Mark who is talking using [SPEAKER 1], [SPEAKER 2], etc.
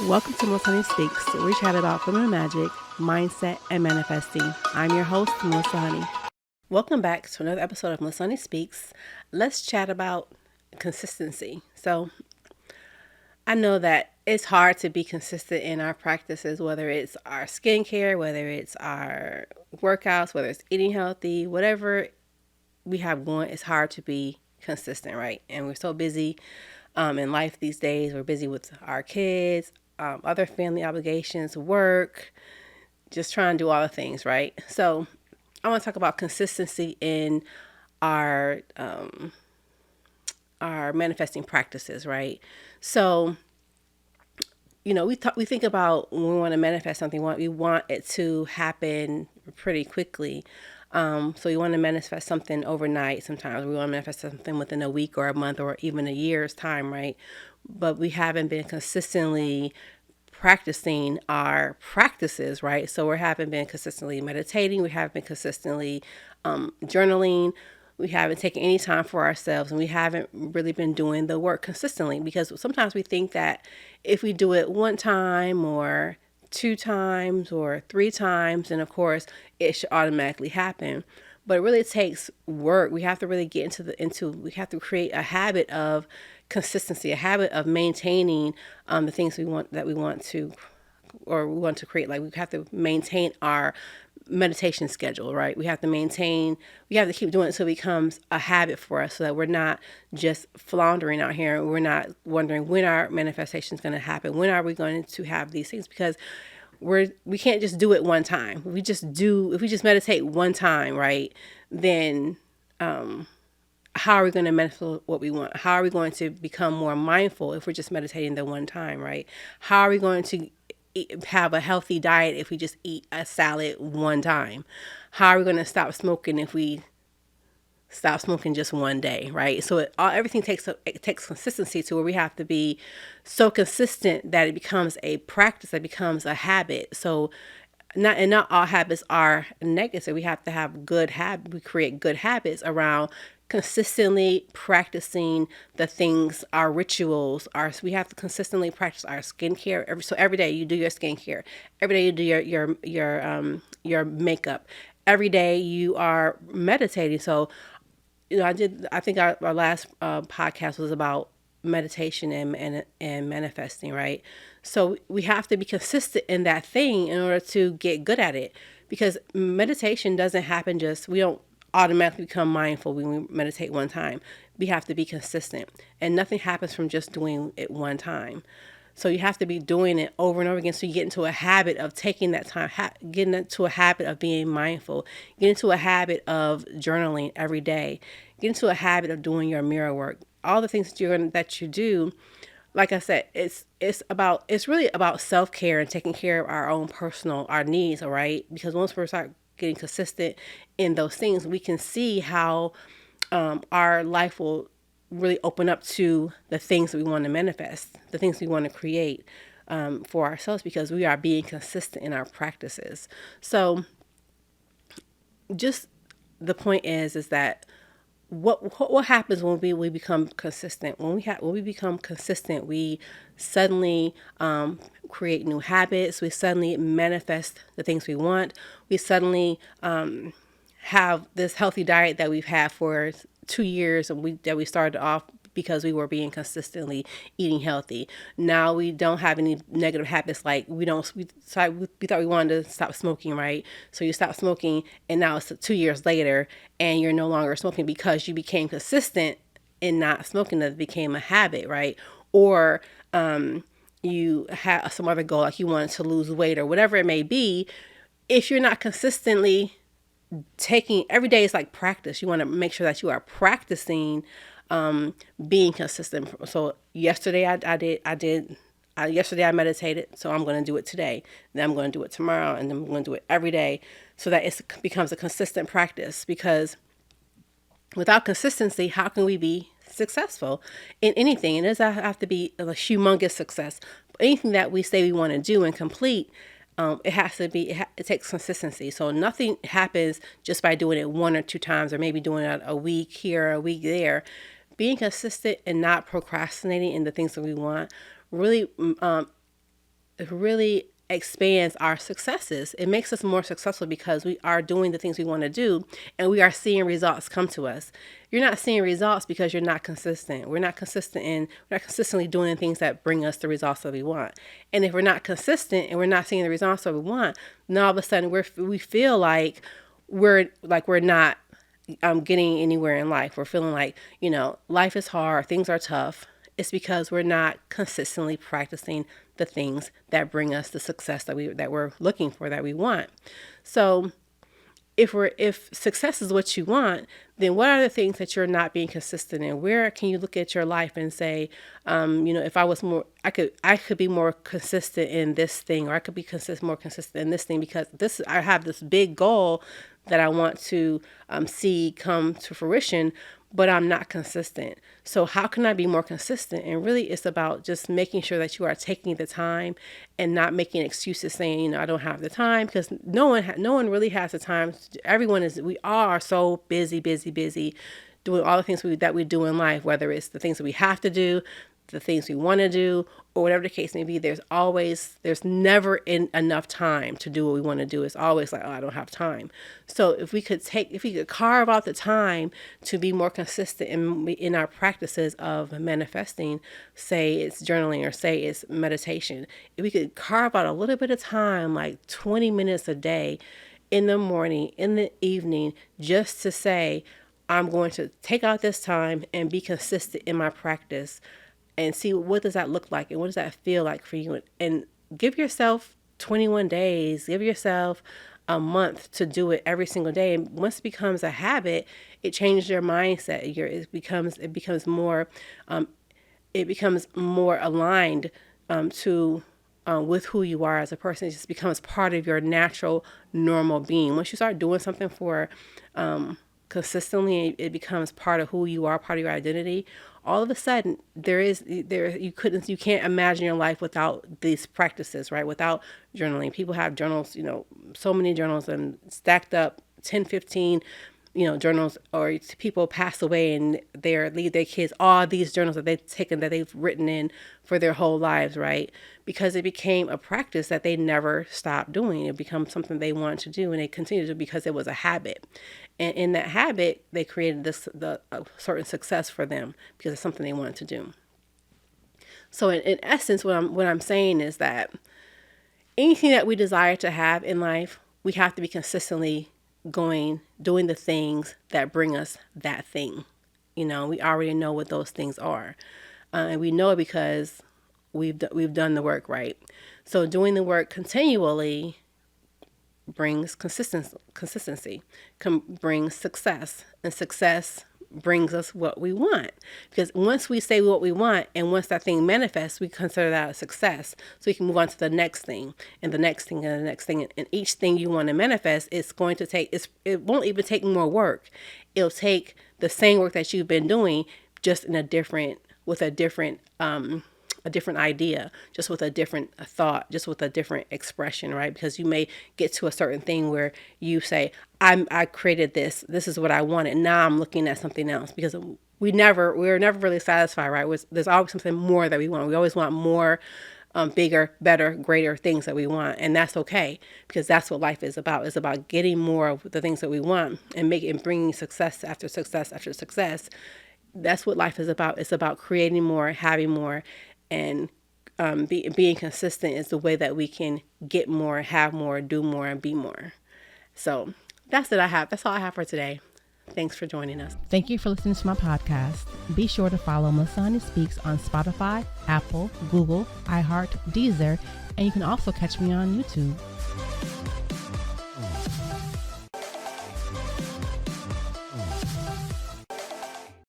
[SPEAKER 1] Welcome to Melissa Honey Speaks, where we chat about feminine magic, mindset, and manifesting. I'm your host, Melissa Honey. Welcome back to another episode of Melissa Honey Speaks. Let's chat about consistency. So, I know that it's hard to be consistent in our practices, whether it's our skincare, whether it's our workouts, whether it's eating healthy, whatever we have going, it's hard to be consistent, right? And we're so busy in life these days. We're busy with our kids, other family obligations, work, just trying to do all the things, right? So I want to talk about consistency in our manifesting practices, right? So, we think about when we want to manifest something, we want it to happen pretty quickly. So we want to manifest something overnight. Sometimes we want to manifest something within a week or a month or even a year's time, right? But we haven't been consistently practicing our practices, right? So we haven't been consistently meditating. We haven't been consistently journaling. We haven't taken any time for ourselves, and we haven't really been doing the work consistently, because sometimes we think that if we do it one time or two times or three times, and of course it should automatically happen. But it really takes work. We have to really get we have to create a habit of consistency, a habit of maintaining the things we want to create. Like, we have to maintain our meditation schedule, right? We have to keep doing it so it becomes a habit for us, so that we're not just floundering out here. We're not wondering when our manifestation is going to happen. When are we going to have these things? Because we can't just do it one time. If we just meditate one time, right, then how are we going to manifest what we want? How are we going to become more mindful if we're just meditating the one time, right? How are we going to have a healthy diet if we just eat a salad one time? How are we going to stop smoking if we stop smoking just one day, right? So everything takes consistency, to where we have to be so consistent that it becomes a practice, that becomes a habit. So not all habits are negative. We have to have we create good habits around consistently practicing the things, our rituals. We have to consistently practice our skincare. Every day you do your skincare. Every day you do your makeup. Every day you are meditating. So, I think our last podcast was about meditation and manifesting, right? So we have to be consistent in that thing in order to get good at it, because meditation doesn't happen we don't automatically become mindful when we meditate one time. We have to be consistent, and nothing happens from just doing it one time. So you have to be doing it over and over again, so you get into a habit of taking that time, getting into a habit of being mindful, get into a habit of journaling every day, get into a habit of doing your mirror work. All the things that you do, like I said, it's really about self-care and taking care of our needs, all right? Because once we start getting consistent in those things, we can see how our life will really open up to the things that we want to manifest, the things we want to create for ourselves, because we are being consistent in our practices. So just the point is that what happens when we become consistent? When we become consistent, we suddenly create new habits. We suddenly manifest the things we want. We suddenly have this healthy diet that we've had for 2 years, and that we started off because we were being consistently eating healthy. Now we don't have any negative habits. Like, we thought we wanted to stop smoking, right? So you stop smoking, and now it's 2 years later, and you're no longer smoking because you became consistent in not smoking. That became a habit, right? Or you had some other goal, like you wanted to lose weight or whatever it may be. If you're not consistently every day is like practice. You want to make sure that you are practicing being consistent. So yesterday yesterday I meditated, so I'm going to do it today. Then I'm going to do it tomorrow, and then I'm going to do it every day, so that it becomes a consistent practice. Because without consistency, how can we be successful in anything? And it doesn't have to be a humongous success. Anything that we say we want to do and complete, it takes consistency. So nothing happens just by doing it one or two times, or maybe doing it a week here, a week there. Being consistent and not procrastinating in the things that we want really really expands our successes. It makes us more successful because we are doing the things we want to do and we are seeing results come to us. You're not seeing results because you're not consistent. We're not consistently doing the things that bring us the results that we want. And if we're not consistent and we're not seeing the results that we want, then all of a sudden we feel like we're not getting anywhere in life. We're feeling like, life is hard, things are tough. It's because we're not consistently practicing the things that bring us the success that we're looking for, that we want. So if success is what you want, then what are the things that you're not being consistent in? Where can you look at your life and say, if I was more, I could be more consistent in this thing, or I could be more consistent in this thing, because I have this big goal that I want to see come to fruition, but I'm not consistent. So how can I be more consistent? And really it's about just making sure that you are taking the time and not making excuses saying, I don't have the time, because no one really has the time. We are so busy doing all the things that we do in life, whether it's the things that we have to do, the things we want to do, or whatever the case may be. There's never enough time to do what we want to do. It's always like, I don't have time. So if we could carve out the time to be more consistent in our practices of manifesting, say it's journaling or say it's meditation, if we could carve out a little bit of time, like 20 minutes a day, in the morning, in the evening, just to say, I'm going to take out this time and be consistent in my practice, and see what does that look like and what does that feel like for you. And give yourself 21 days, give yourself a month to do it every single day. And once it becomes a habit, it changes your mindset. It becomes more aligned to with who you are as a person. It just becomes part of your natural, normal being. Once you start doing something for consistently, it becomes part of who you are, part of your identity. All of a sudden, you can't imagine your life without these practices, right? Without journaling. People have journals, so many journals and stacked up 10, 15, journals, or people pass away and leave their kids all these journals that they've written in for their whole lives, right? Because it became a practice that they never stopped doing. It becomes something they want to do, and they continue to, because it was a habit. And in that habit, they created a certain success for them because it's something they wanted to do. So in essence, what I'm saying is that anything that we desire to have in life, we have to be consistently doing the things that bring us that thing. We already know what those things are. And we know it because we've done the work, right? So doing the work continually brings consistency, brings success, and success brings us what we want. Because once we say what we want, and once that thing manifests, we consider that a success. So we can move on to the next thing, and the next thing, and the next thing. And each thing you want to manifest, it won't even take more work. It'll take the same work that you've been doing, just with a different idea, just with a different thought, just with a different expression, right? Because you may get to a certain thing where you say, I created this is what I wanted. Now I'm looking at something else, because we're never really satisfied, right? There's always something more that we want. We always want more, bigger, better, greater things that we want. And that's okay, because that's what life is about. It's about getting more of the things that we want and bringing success after success after success. That's what life is about. It's about creating more, having more, and being consistent is the way that we can get more, have more, do more, and be more. So that's all I have for today. Thanks for joining us.
[SPEAKER 2] Thank you for listening to my podcast. Be sure to follow Masani Speaks on Spotify, Apple, Google, iHeart, Deezer, and you can also catch me on YouTube.